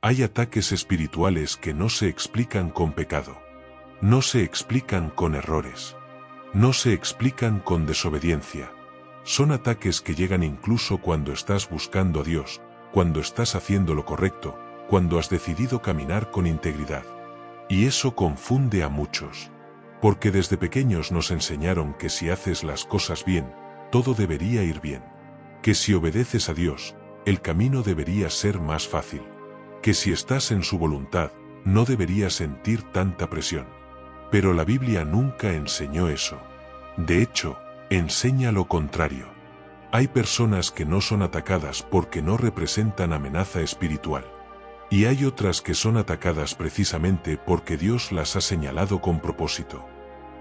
Hay ataques espirituales que no se explican con pecado. No se explican con errores. No se explican con desobediencia. Son ataques que llegan incluso cuando estás buscando a Dios, cuando estás haciendo lo correcto, cuando has decidido caminar con integridad. Y eso confunde a muchos. Porque desde pequeños nos enseñaron que si haces las cosas bien, todo debería ir bien. Que si obedeces a Dios, el camino debería ser más fácil. Que si estás en su voluntad, no deberías sentir tanta presión. Pero la Biblia nunca enseñó eso. De hecho, enseña lo contrario. Hay personas que no son atacadas porque no representan amenaza espiritual. Y hay otras que son atacadas precisamente porque Dios las ha señalado con propósito.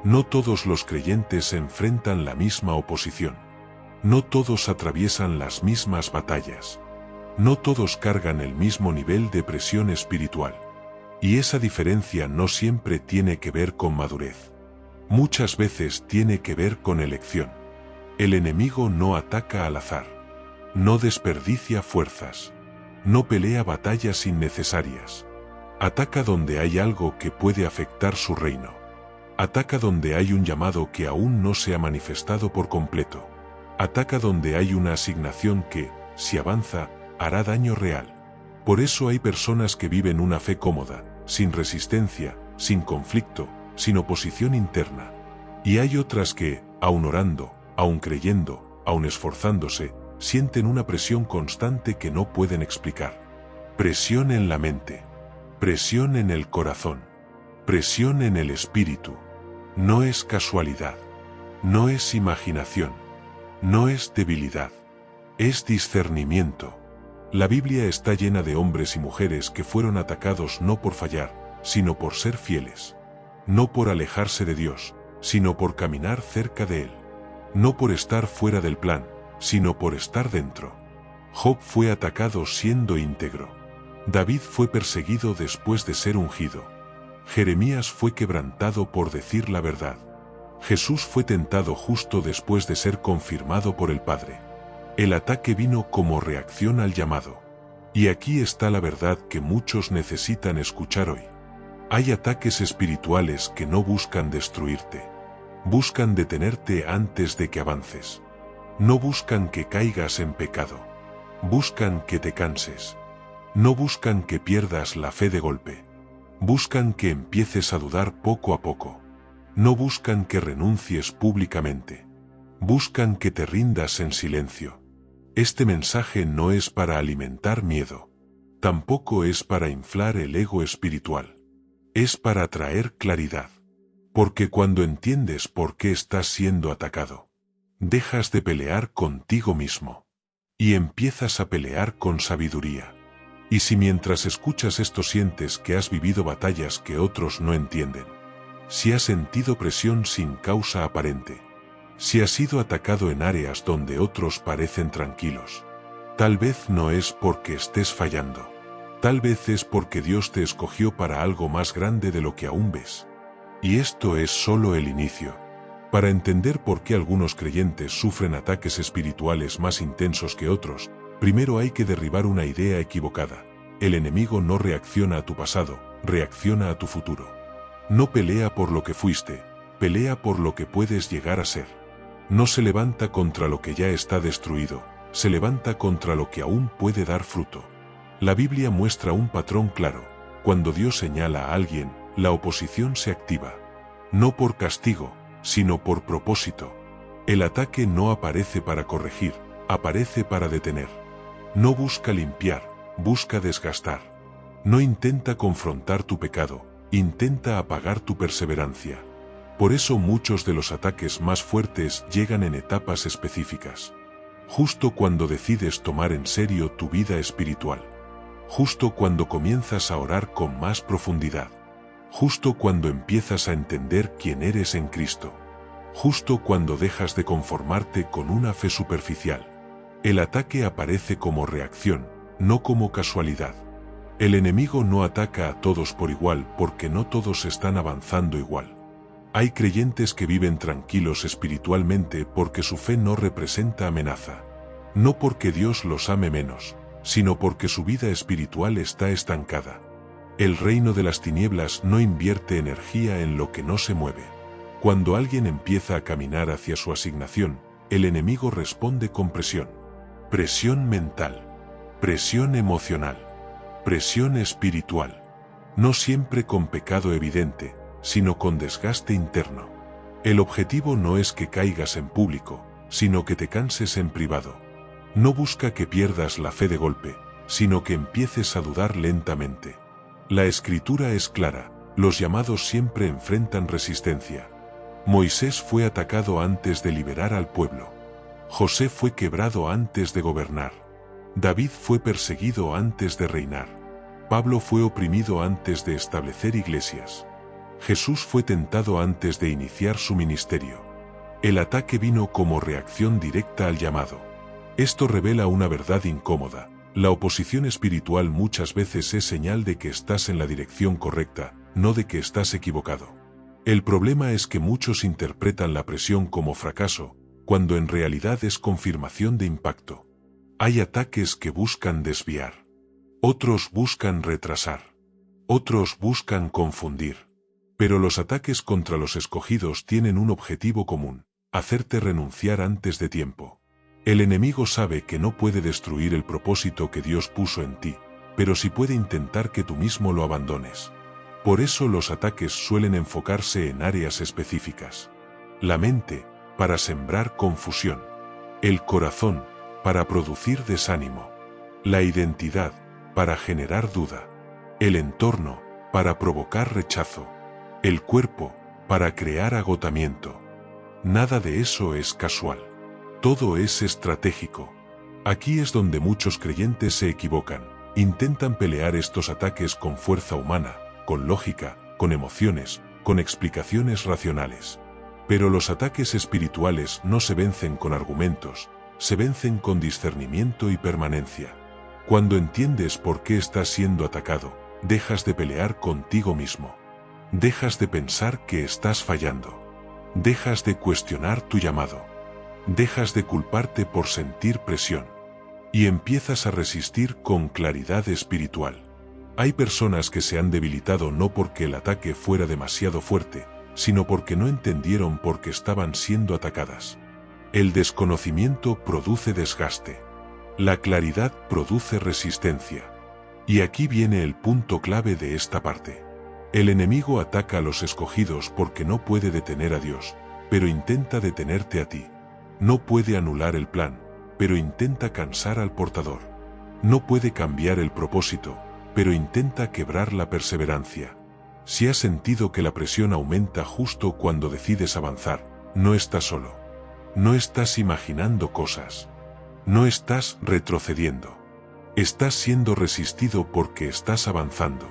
No todos los creyentes enfrentan la misma oposición. No todos atraviesan las mismas batallas. No todos cargan el mismo nivel de presión espiritual. Y esa diferencia no siempre tiene que ver con madurez. Muchas veces tiene que ver con elección. El enemigo no ataca al azar. No desperdicia fuerzas. No pelea batallas innecesarias. Ataca donde hay algo que puede afectar su reino. Ataca donde hay un llamado que aún no se ha manifestado por completo. Ataca donde hay una asignación que, si avanza, hará daño real. Por eso hay personas que viven una fe cómoda, sin resistencia, sin conflicto, sin oposición interna. Y hay otras que, aun orando, aun creyendo, aun esforzándose, sienten una presión constante que no pueden explicar. Presión en la mente. Presión en el corazón. Presión en el espíritu. No es casualidad. No es imaginación. No es debilidad. Es discernimiento. La Biblia está llena de hombres y mujeres que fueron atacados no por fallar, sino por ser fieles. No por alejarse de Dios, sino por caminar cerca de Él. No por estar fuera del plan, sino por estar dentro. Job fue atacado siendo íntegro. David fue perseguido después de ser ungido. Jeremías fue quebrantado por decir la verdad. Jesús fue tentado justo después de ser confirmado por el Padre. El ataque vino como reacción al llamado. Y aquí está la verdad que muchos necesitan escuchar hoy. Hay ataques espirituales que no buscan destruirte. Buscan detenerte antes de que avances. No buscan que caigas en pecado. Buscan que te canses. No buscan que pierdas la fe de golpe. Buscan que empieces a dudar poco a poco. No buscan que renuncies públicamente. Buscan que te rindas en silencio. Este mensaje no es para alimentar miedo. Tampoco es para inflar el ego espiritual. Es para traer claridad. Porque cuando entiendes por qué estás siendo atacado, dejas de pelear contigo mismo. Y empiezas a pelear con sabiduría. Y si mientras escuchas esto sientes que has vivido batallas que otros no entienden, si has sentido presión sin causa aparente, si has sido atacado en áreas donde otros parecen tranquilos, tal vez no es porque estés fallando. Tal vez es porque Dios te escogió para algo más grande de lo que aún ves. Y esto es solo el inicio. Para entender por qué algunos creyentes sufren ataques espirituales más intensos que otros, primero hay que derribar una idea equivocada. El enemigo no reacciona a tu pasado, reacciona a tu futuro. No pelea por lo que fuiste, pelea por lo que puedes llegar a ser. No se levanta contra lo que ya está destruido, se levanta contra lo que aún puede dar fruto. La Biblia muestra un patrón claro. Cuando Dios señala a alguien, la oposición se activa. No por castigo, sino por propósito. El ataque no aparece para corregir, aparece para detener. No busca limpiar, busca desgastar. No intenta confrontar tu pecado, intenta apagar tu perseverancia. Por eso muchos de los ataques más fuertes llegan en etapas específicas. Justo cuando decides tomar en serio tu vida espiritual. Justo cuando comienzas a orar con más profundidad. Justo cuando empiezas a entender quién eres en Cristo. Justo cuando dejas de conformarte con una fe superficial. El ataque aparece como reacción, no como casualidad. El enemigo no ataca a todos por igual porque no todos están avanzando igual. Hay creyentes que viven tranquilos espiritualmente porque su fe no representa amenaza. No porque Dios los ame menos, sino porque su vida espiritual está estancada. El reino de las tinieblas no invierte energía en lo que no se mueve. Cuando alguien empieza a caminar hacia su asignación, el enemigo responde con presión. Presión mental, presión emocional, presión espiritual. No siempre con pecado evidente, sino con desgaste interno. El objetivo no es que caigas en público, sino que te canses en privado. No busca que pierdas la fe de golpe, sino que empieces a dudar lentamente. La Escritura es clara, los llamados siempre enfrentan resistencia. Moisés fue atacado antes de liberar al pueblo. José fue quebrado antes de gobernar. David fue perseguido antes de reinar. Pablo fue oprimido antes de establecer iglesias. Jesús fue tentado antes de iniciar su ministerio. El ataque vino como reacción directa al llamado. Esto revela una verdad incómoda. La oposición espiritual muchas veces es señal de que estás en la dirección correcta, no de que estás equivocado. El problema es que muchos interpretan la presión como fracaso, cuando en realidad es confirmación de impacto. Hay ataques que buscan desviar. Otros buscan retrasar. Otros buscan confundir. Pero los ataques contra los escogidos tienen un objetivo común: hacerte renunciar antes de tiempo. El enemigo sabe que no puede destruir el propósito que Dios puso en ti, pero sí puede intentar que tú mismo lo abandones. Por eso los ataques suelen enfocarse en áreas específicas. La mente, para sembrar confusión. El corazón, para producir desánimo. La identidad, para generar duda. El entorno, para provocar rechazo. El cuerpo, para crear agotamiento. Nada de eso es casual. Todo es estratégico. Aquí es donde muchos creyentes se equivocan. Intentan pelear estos ataques con fuerza humana, con lógica, con emociones, con explicaciones racionales. Pero los ataques espirituales no se vencen con argumentos, se vencen con discernimiento y permanencia. Cuando entiendes por qué estás siendo atacado, dejas de pelear contigo mismo. Dejas de pensar que estás fallando. Dejas de cuestionar tu llamado. Dejas de culparte por sentir presión. Y empiezas a resistir con claridad espiritual. Hay personas que se han debilitado no porque el ataque fuera demasiado fuerte, sino porque no entendieron por qué estaban siendo atacadas. El desconocimiento produce desgaste. La claridad produce resistencia. Y aquí viene el punto clave de esta parte. El enemigo ataca a los escogidos porque no puede detener a Dios, pero intenta detenerte a ti. No puede anular el plan, pero intenta cansar al portador. No puede cambiar el propósito, pero intenta quebrar la perseverancia. Si has sentido que la presión aumenta justo cuando decides avanzar, no estás solo. No estás imaginando cosas. No estás retrocediendo. Estás siendo resistido porque estás avanzando.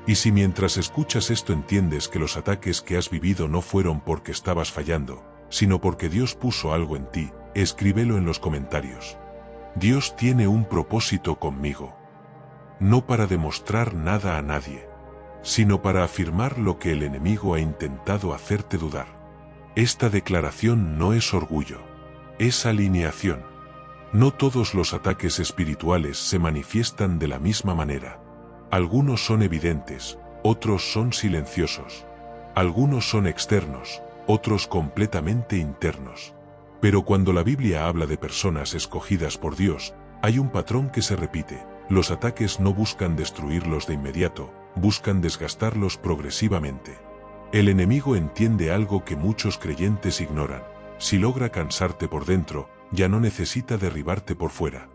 Y si mientras escuchas esto entiendes que los ataques que has vivido no fueron porque estabas fallando, sino porque Dios puso algo en ti, escríbelo en los comentarios. Dios tiene un propósito conmigo. No para demostrar nada a nadie, sino para afirmar lo que el enemigo ha intentado hacerte dudar. Esta declaración no es orgullo, es alineación. No todos los ataques espirituales se manifiestan de la misma manera. Algunos son evidentes, otros son silenciosos. Algunos son externos, otros completamente internos. Pero cuando la Biblia habla de personas escogidas por Dios, hay un patrón que se repite. Los ataques no buscan destruirlos de inmediato, buscan desgastarlos progresivamente. El enemigo entiende algo que muchos creyentes ignoran. Si logra cansarte por dentro, ya no necesita derribarte por fuera.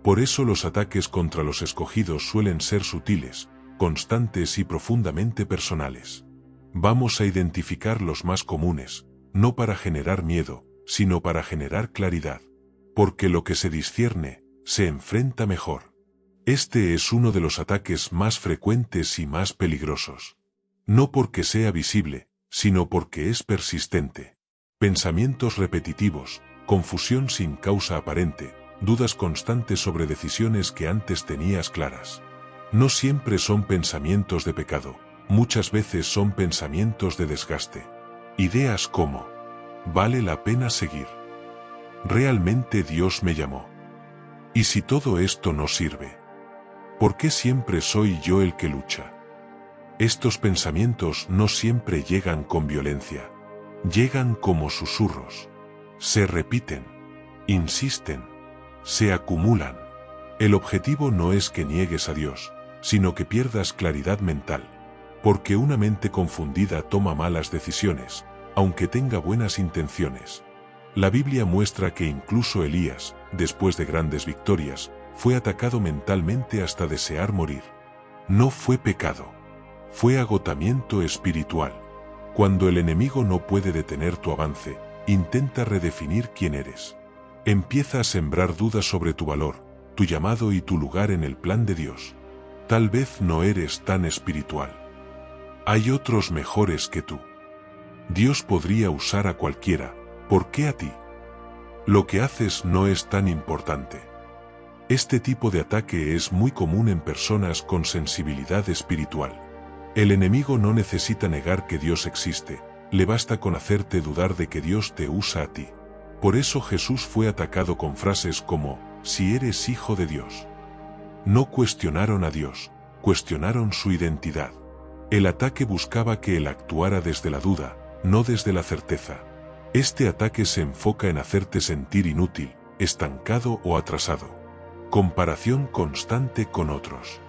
Por eso los ataques contra los escogidos suelen ser sutiles, constantes y profundamente personales. Vamos a identificar los más comunes, no para generar miedo, sino para generar claridad. Porque lo que se discierne, se enfrenta mejor. Este es uno de los ataques más frecuentes y más peligrosos. No porque sea visible, sino porque es persistente. Pensamientos repetitivos, confusión sin causa aparente, dudas constantes sobre decisiones que antes tenías claras. No siempre son pensamientos de pecado, muchas veces son pensamientos de desgaste. Ideas como: ¿vale la pena seguir? ¿Realmente Dios me llamó? ¿Y si todo esto no sirve? ¿Por qué siempre soy yo el que lucha? Estos pensamientos no siempre llegan con violencia. Llegan como susurros. Se repiten, insisten, se acumulan. El objetivo no es que niegues a Dios, sino que pierdas claridad mental, porque una mente confundida toma malas decisiones, aunque tenga buenas intenciones. La Biblia muestra que incluso Elías, después de grandes victorias, fue atacado mentalmente hasta desear morir. No fue pecado, fue agotamiento espiritual. Cuando el enemigo no puede detener tu avance, intenta redefinir quién eres. Empieza a sembrar dudas sobre tu valor, tu llamado y tu lugar en el plan de Dios. Tal vez no eres tan espiritual. Hay otros mejores que tú. Dios podría usar a cualquiera, ¿por qué a ti? Lo que haces no es tan importante. Este tipo de ataque es muy común en personas con sensibilidad espiritual. El enemigo no necesita negar que Dios existe, le basta con hacerte dudar de que Dios te usa a ti. Por eso Jesús fue atacado con frases como, si eres hijo de Dios. No cuestionaron a Dios, cuestionaron su identidad. El ataque buscaba que él actuara desde la duda, no desde la certeza. Este ataque se enfoca en hacerte sentir inútil, estancado o atrasado. Comparación constante con otros.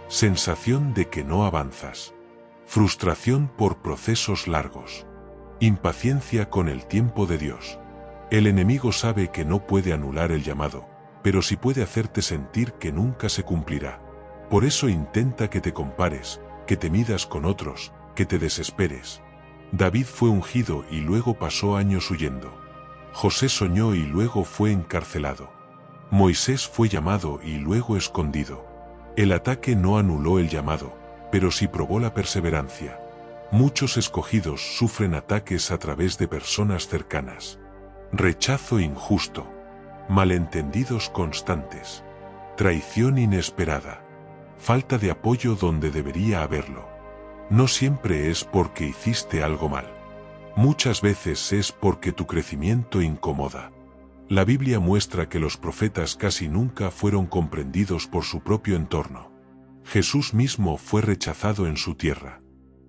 Sensación de que no avanzas. Frustración por procesos largos. Impaciencia con el tiempo de Dios. El enemigo sabe que no puede anular el llamado, pero sí puede hacerte sentir que nunca se cumplirá. Por eso intenta que te compares, que te midas con otros, que te desesperes. David fue ungido y luego pasó años huyendo. José soñó y luego fue encarcelado. Moisés fue llamado y luego escondido. El ataque no anuló el llamado, pero sí probó la perseverancia. Muchos escogidos sufren ataques a través de personas cercanas. Rechazo injusto. Malentendidos constantes. Traición inesperada. Falta de apoyo donde debería haberlo. No siempre es porque hiciste algo mal. Muchas veces es porque tu crecimiento incomoda. La Biblia muestra que los profetas casi nunca fueron comprendidos por su propio entorno. Jesús mismo fue rechazado en su tierra.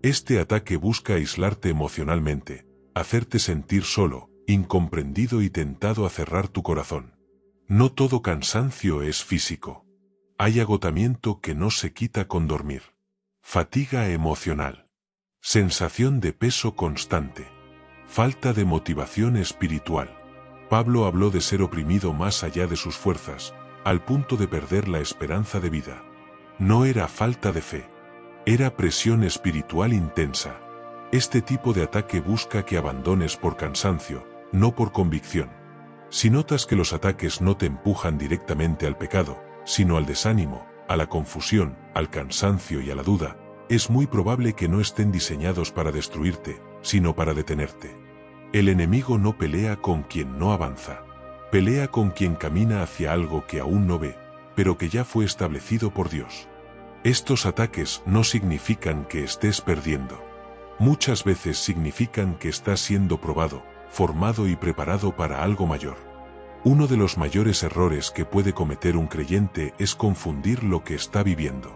Este ataque busca aislarte emocionalmente, hacerte sentir solo, incomprendido y tentado a cerrar tu corazón. No todo cansancio es físico. Hay agotamiento que no se quita con dormir. Fatiga emocional. Sensación de peso constante. Falta de motivación espiritual. Pablo habló de ser oprimido más allá de sus fuerzas, al punto de perder la esperanza de vida. No era falta de fe. Era presión espiritual intensa. Este tipo de ataque busca que abandones por cansancio, no por convicción. Si notas que los ataques no te empujan directamente al pecado, sino al desánimo, a la confusión, al cansancio y a la duda, es muy probable que no estén diseñados para destruirte, sino para detenerte. El enemigo no pelea con quien no avanza. Pelea con quien camina hacia algo que aún no ve, pero que ya fue establecido por Dios. Estos ataques no significan que estés perdiendo. Muchas veces significan que estás siendo probado, formado y preparado para algo mayor. Uno de los mayores errores que puede cometer un creyente es confundir lo que está viviendo.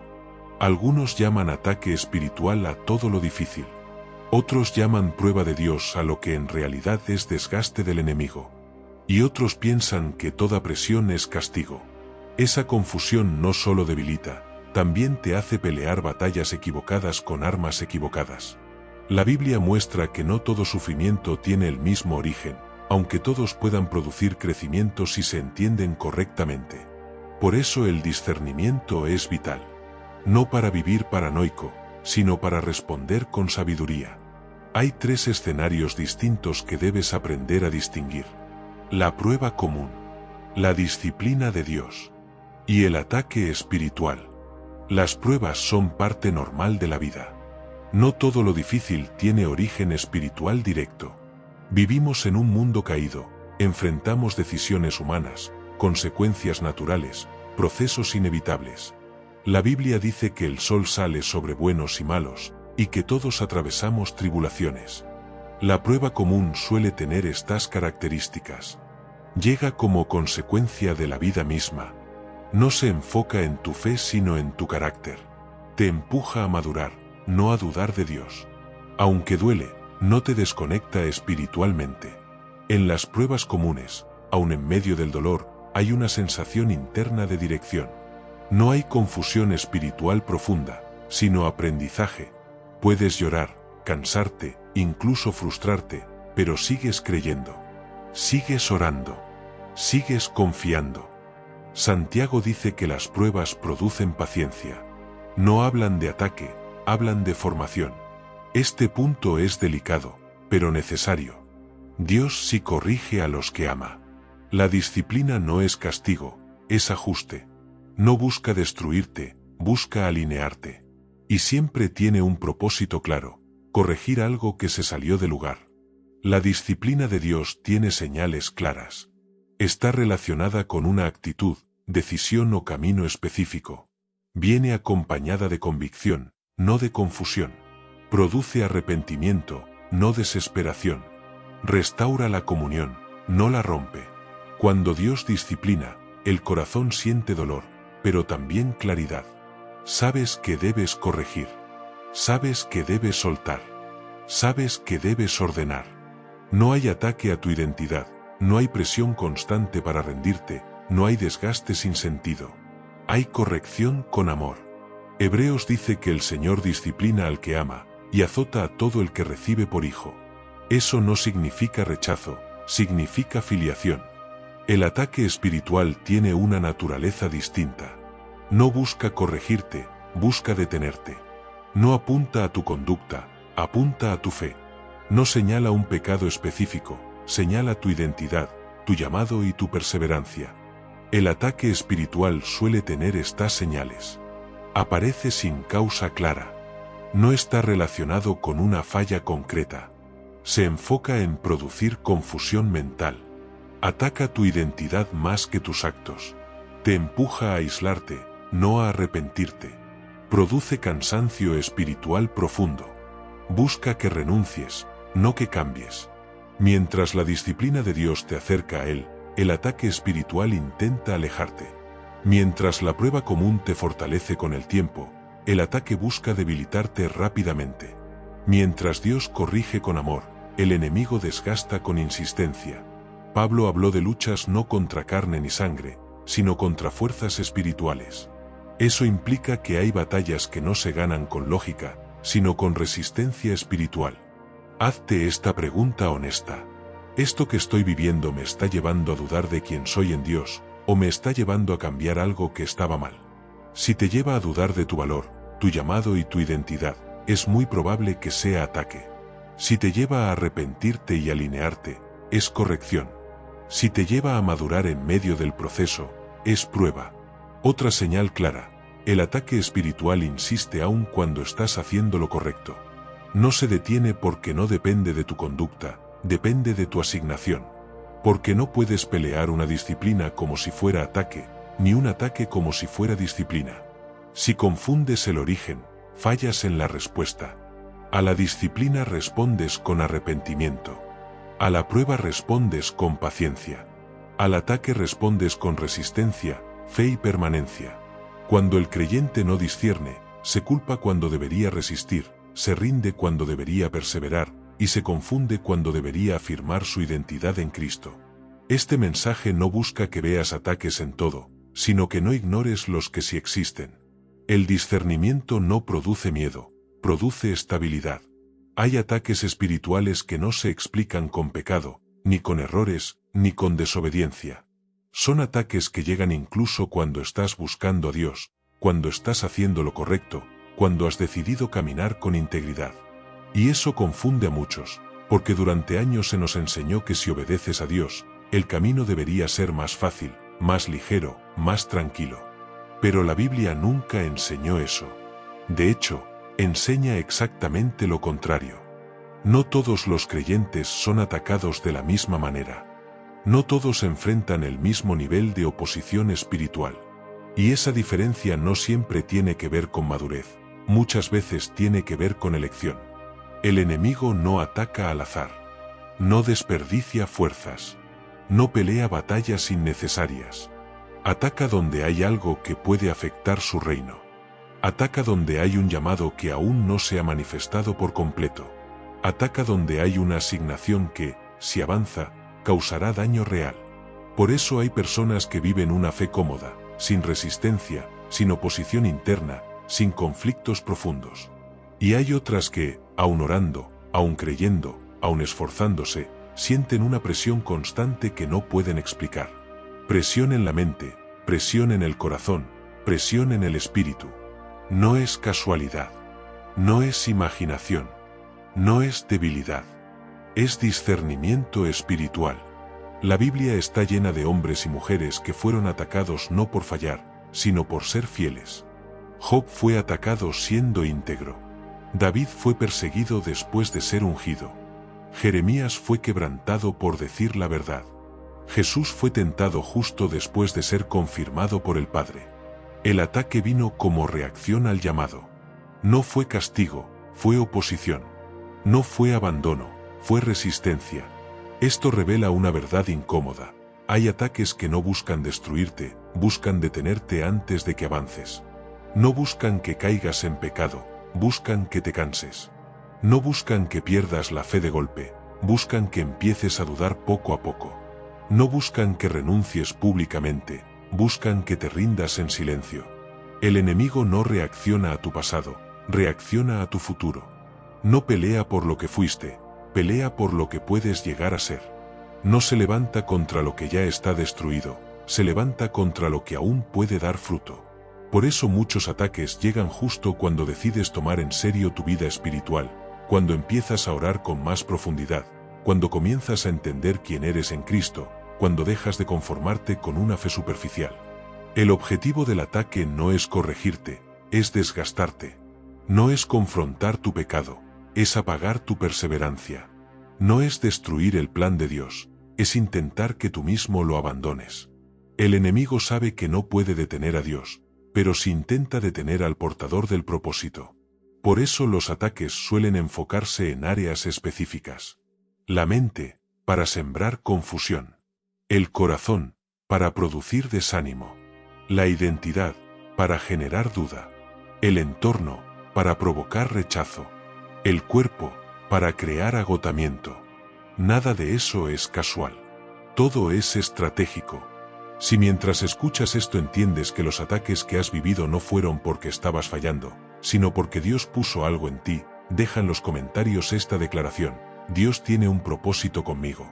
Algunos llaman ataque espiritual a todo lo difícil. Otros llaman prueba de Dios a lo que en realidad es desgaste del enemigo. Y otros piensan que toda presión es castigo. Esa confusión no solo debilita, también te hace pelear batallas equivocadas con armas equivocadas. La Biblia muestra que no todo sufrimiento tiene el mismo origen, aunque todos puedan producir crecimiento si se entienden correctamente. Por eso el discernimiento es vital. No para vivir paranoico, sino para responder con sabiduría. Hay 3 escenarios distintos que debes aprender a distinguir. La prueba común, la disciplina de Dios y el ataque espiritual. Las pruebas son parte normal de la vida. No todo lo difícil tiene origen espiritual directo. Vivimos en un mundo caído, enfrentamos decisiones humanas, consecuencias naturales, procesos inevitables. La Biblia dice que el sol sale sobre buenos y malos, y que todos atravesamos tribulaciones. La prueba común suele tener estas características. Llega como consecuencia de la vida misma. No se enfoca en tu fe sino en tu carácter. Te empuja a madurar, no a dudar de Dios. Aunque duele, no te desconecta espiritualmente. En las pruebas comunes, aun en medio del dolor, hay una sensación interna de dirección. No hay confusión espiritual profunda, sino aprendizaje. Puedes llorar, cansarte, incluso frustrarte, pero sigues creyendo. Sigues orando. Sigues confiando. Santiago dice que las pruebas producen paciencia. No hablan de ataque, hablan de formación. Este punto es delicado, pero necesario. Dios sí corrige a los que ama. La disciplina no es castigo, es ajuste. No busca destruirte, busca alinearte. Y siempre tiene un propósito claro: corregir algo que se salió de lugar. La disciplina de Dios tiene señales claras. Está relacionada con una actitud, decisión o camino específico. Viene acompañada de convicción, no de confusión. Produce arrepentimiento, no desesperación. Restaura la comunión, no la rompe. Cuando Dios disciplina, el corazón siente dolor, pero también claridad. Sabes que debes corregir. Sabes que debes soltar. Sabes que debes ordenar. No hay ataque a tu identidad, no hay presión constante para rendirte, no hay desgaste sin sentido. Hay corrección con amor. Hebreos dice que el Señor disciplina al que ama, y azota a todo el que recibe por hijo. Eso no significa rechazo, significa filiación. El ataque espiritual tiene una naturaleza distinta. No busca corregirte, busca detenerte. No apunta a tu conducta, apunta a tu fe. No señala un pecado específico, señala tu identidad, tu llamado y tu perseverancia. El ataque espiritual suele tener estas señales. Aparece sin causa clara. No está relacionado con una falla concreta. Se enfoca en producir confusión mental. Ataca tu identidad más que tus actos. Te empuja a aislarte, no a arrepentirte. Produce cansancio espiritual profundo. Busca que renuncies, no que cambies. Mientras la disciplina de Dios te acerca a Él, el ataque espiritual intenta alejarte. Mientras la prueba común te fortalece con el tiempo, el ataque busca debilitarte rápidamente. Mientras Dios corrige con amor, el enemigo desgasta con insistencia. Pablo habló de luchas no contra carne ni sangre, sino contra fuerzas espirituales. Eso implica que hay batallas que no se ganan con lógica, sino con resistencia espiritual. Hazte esta pregunta honesta. ¿Esto que estoy viviendo me está llevando a dudar de quién soy en Dios, o me está llevando a cambiar algo que estaba mal? Si te lleva a dudar de tu valor, tu llamado y tu identidad, es muy probable que sea ataque. Si te lleva a arrepentirte y alinearte, es corrección. Si te lleva a madurar en medio del proceso, es prueba. Otra señal clara: el ataque espiritual insiste aún cuando estás haciendo lo correcto. No se detiene porque no depende de tu conducta, depende de tu asignación. Porque no puedes pelear una disciplina como si fuera ataque, ni un ataque como si fuera disciplina. Si confundes el origen, fallas en la respuesta. A la disciplina respondes con arrepentimiento. A la prueba respondes con paciencia. Al ataque respondes con resistencia, fe y permanencia. Cuando el creyente no discierne, se culpa cuando debería resistir, se rinde cuando debería perseverar, y se confunde cuando debería afirmar su identidad en Cristo. Este mensaje no busca que veas ataques en todo, sino que no ignores los que sí existen. El discernimiento no produce miedo, produce estabilidad. Hay ataques espirituales que no se explican con pecado, ni con errores, ni con desobediencia. Son ataques que llegan incluso cuando estás buscando a Dios, cuando estás haciendo lo correcto, cuando has decidido caminar con integridad. Y eso confunde a muchos, porque durante años se nos enseñó que si obedeces a Dios, el camino debería ser más fácil, más ligero, más tranquilo. Pero la Biblia nunca enseñó eso. De hecho, enseña exactamente lo contrario. No todos los creyentes son atacados de la misma manera. No todos enfrentan el mismo nivel de oposición espiritual. Y esa diferencia no siempre tiene que ver con madurez, muchas veces tiene que ver con elección. El enemigo no ataca al azar. No desperdicia fuerzas. No pelea batallas innecesarias. Ataca donde hay algo que puede afectar su reino. Ataca donde hay un llamado que aún no se ha manifestado por completo. Ataca donde hay una asignación que, si avanza, causará daño real. Por eso hay personas que viven una fe cómoda, sin resistencia, sin oposición interna, sin conflictos profundos. Y hay otras que, aun orando, aun creyendo, aun esforzándose, sienten una presión constante que no pueden explicar. Presión en la mente, presión en el corazón, presión en el espíritu. No es casualidad. No es imaginación. No es debilidad. Es discernimiento espiritual. La Biblia está llena de hombres y mujeres que fueron atacados no por fallar, sino por ser fieles. Job fue atacado siendo íntegro. David fue perseguido después de ser ungido. Jeremías fue quebrantado por decir la verdad. Jesús fue tentado justo después de ser confirmado por el Padre. El ataque vino como reacción al llamado. No fue castigo, fue oposición. No fue abandono, fue resistencia. Esto revela una verdad incómoda. Hay ataques que no buscan destruirte, buscan detenerte antes de que avances. No buscan que caigas en pecado, buscan que te canses. No buscan que pierdas la fe de golpe, buscan que empieces a dudar poco a poco. No buscan que renuncies públicamente, buscan que te rindas en silencio. El enemigo no reacciona a tu pasado, reacciona a tu futuro. No pelea por lo que fuiste, pelea por lo que puedes llegar a ser. No se levanta contra lo que ya está destruido, se levanta contra lo que aún puede dar fruto. Por eso muchos ataques llegan justo cuando decides tomar en serio tu vida espiritual, cuando empiezas a orar con más profundidad, cuando comienzas a entender quién eres en Cristo, cuando dejas de conformarte con una fe superficial. El objetivo del ataque no es corregirte, es desgastarte. No es confrontar tu pecado, es apagar tu perseverancia. No es destruir el plan de Dios, es intentar que tú mismo lo abandones. El enemigo sabe que no puede detener a Dios, pero sí intenta detener al portador del propósito. Por eso los ataques suelen enfocarse en áreas específicas. La mente, para sembrar confusión. El corazón, para producir desánimo. La identidad, para generar duda. El entorno, para provocar rechazo. El cuerpo, para crear agotamiento. Nada de eso es casual. Todo es estratégico. Si mientras escuchas esto entiendes que los ataques que has vivido no fueron porque estabas fallando, sino porque Dios puso algo en ti, deja en los comentarios esta declaración: Dios tiene un propósito conmigo.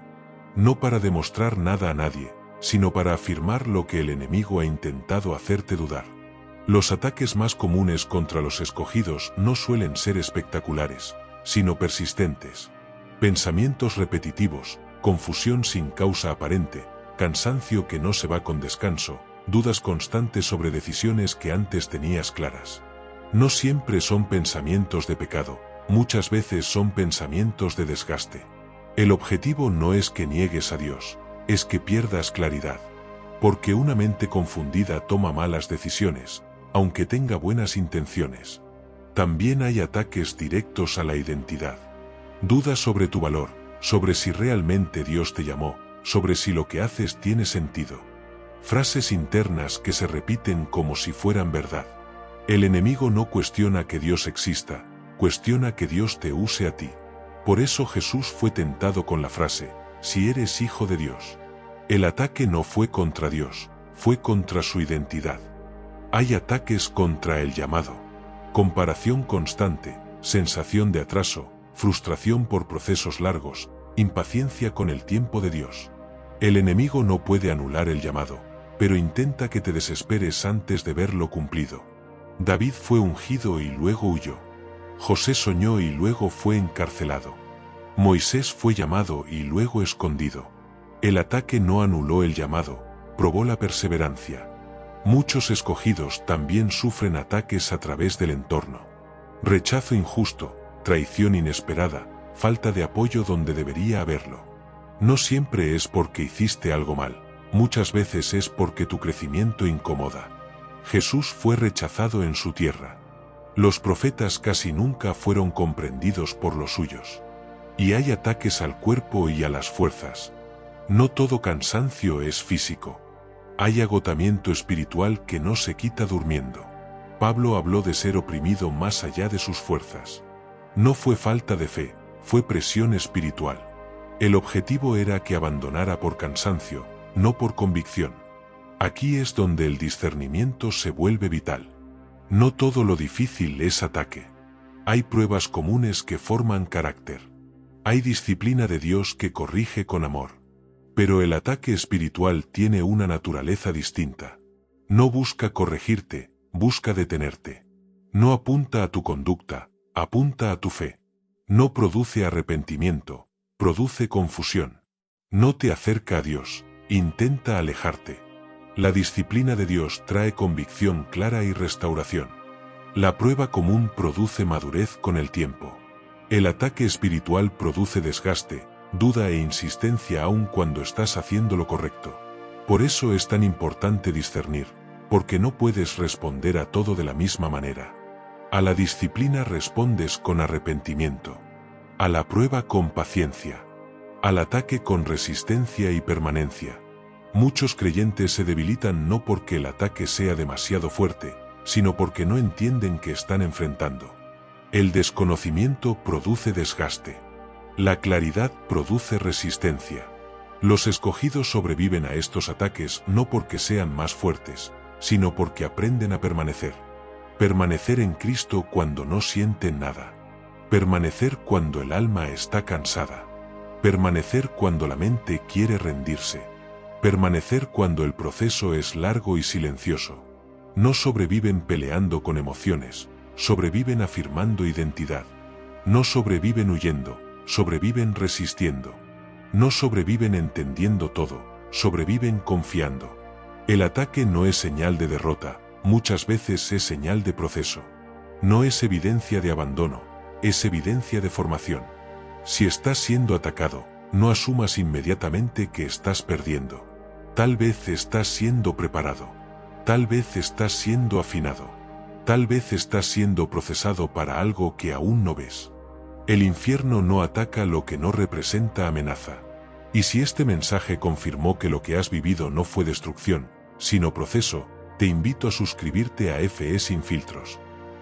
No para demostrar nada a nadie, sino para afirmar lo que el enemigo ha intentado hacerte dudar. Los ataques más comunes contra los escogidos no suelen ser espectaculares, sino persistentes. Pensamientos repetitivos, confusión sin causa aparente, cansancio que no se va con descanso, dudas constantes sobre decisiones que antes tenías claras. No siempre son pensamientos de pecado, muchas veces son pensamientos de desgaste. El objetivo no es que niegues a Dios, es que pierdas claridad. Porque una mente confundida toma malas decisiones, aunque tenga buenas intenciones. También hay ataques directos a la identidad. Dudas sobre tu valor, sobre si realmente Dios te llamó, sobre si lo que haces tiene sentido. Frases internas que se repiten como si fueran verdad. El enemigo no cuestiona que Dios exista, cuestiona que Dios te use a ti. Por eso Jesús fue tentado con la frase: si eres hijo de Dios. El ataque no fue contra Dios, fue contra su identidad. Hay ataques contra el llamado. Comparación constante, sensación de atraso, frustración por procesos largos, impaciencia con el tiempo de Dios. El enemigo no puede anular el llamado, pero intenta que te desesperes antes de verlo cumplido. David fue ungido y luego huyó. José soñó y luego fue encarcelado. Moisés fue llamado y luego escondido. El ataque no anuló el llamado, probó la perseverancia. Muchos escogidos también sufren ataques a través del entorno. Rechazo injusto, traición inesperada, falta de apoyo donde debería haberlo. No siempre es porque hiciste algo mal, muchas veces es porque tu crecimiento incomoda. Jesús fue rechazado en su tierra. Los profetas casi nunca fueron comprendidos por los suyos. Y hay ataques al cuerpo y a las fuerzas. No todo cansancio es físico. Hay agotamiento espiritual que no se quita durmiendo. Pablo habló de ser oprimido más allá de sus fuerzas. No fue falta de fe, fue presión espiritual. El objetivo era que abandonara por cansancio, no por convicción. Aquí es donde el discernimiento se vuelve vital. No todo lo difícil es ataque. Hay pruebas comunes que forman carácter. Hay disciplina de Dios que corrige con amor. Pero el ataque espiritual tiene una naturaleza distinta. No busca corregirte, busca detenerte. No apunta a tu conducta, apunta a tu fe. No produce arrepentimiento, produce confusión. No te acerca a Dios, intenta alejarte. La disciplina de Dios trae convicción clara y restauración. La prueba común produce madurez con el tiempo. El ataque espiritual produce desgaste, duda e insistencia aun cuando estás haciendo lo correcto. Por eso es tan importante discernir, porque no puedes responder a todo de la misma manera. A la disciplina respondes con arrepentimiento. A la prueba con paciencia. Al ataque con resistencia y permanencia. Muchos creyentes se debilitan no porque el ataque sea demasiado fuerte, sino porque no entienden que están enfrentando. El desconocimiento produce desgaste. La claridad produce resistencia. Los escogidos sobreviven a estos ataques no porque sean más fuertes, sino porque aprenden a permanecer. Permanecer en Cristo cuando no sienten nada. Permanecer cuando el alma está cansada. Permanecer cuando la mente quiere rendirse. Permanecer cuando el proceso es largo y silencioso. No sobreviven peleando con emociones, sobreviven afirmando identidad. No sobreviven huyendo, sobreviven resistiendo. No sobreviven entendiendo todo, sobreviven confiando. El ataque no es señal de derrota, muchas veces es señal de proceso. No es evidencia de abandono, es evidencia de formación. Si estás siendo atacado, no asumas inmediatamente que estás perdiendo. Tal vez estás siendo preparado. Tal vez estás siendo afinado. Tal vez estás siendo procesado para algo que aún no ves. El infierno no ataca lo que no representa amenaza. Y si este mensaje confirmó que lo que has vivido no fue destrucción, sino proceso, te invito a suscribirte a FE Sin Filtros.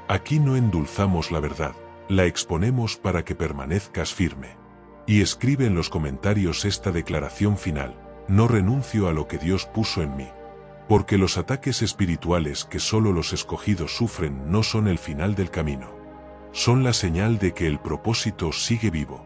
Aquí no endulzamos la verdad, la exponemos para que permanezcas firme. Y escribe en los comentarios esta declaración final: no renuncio a lo que Dios puso en mí. Porque los ataques espirituales que solo los escogidos sufren no son el final del camino. Son la señal de que el propósito sigue vivo.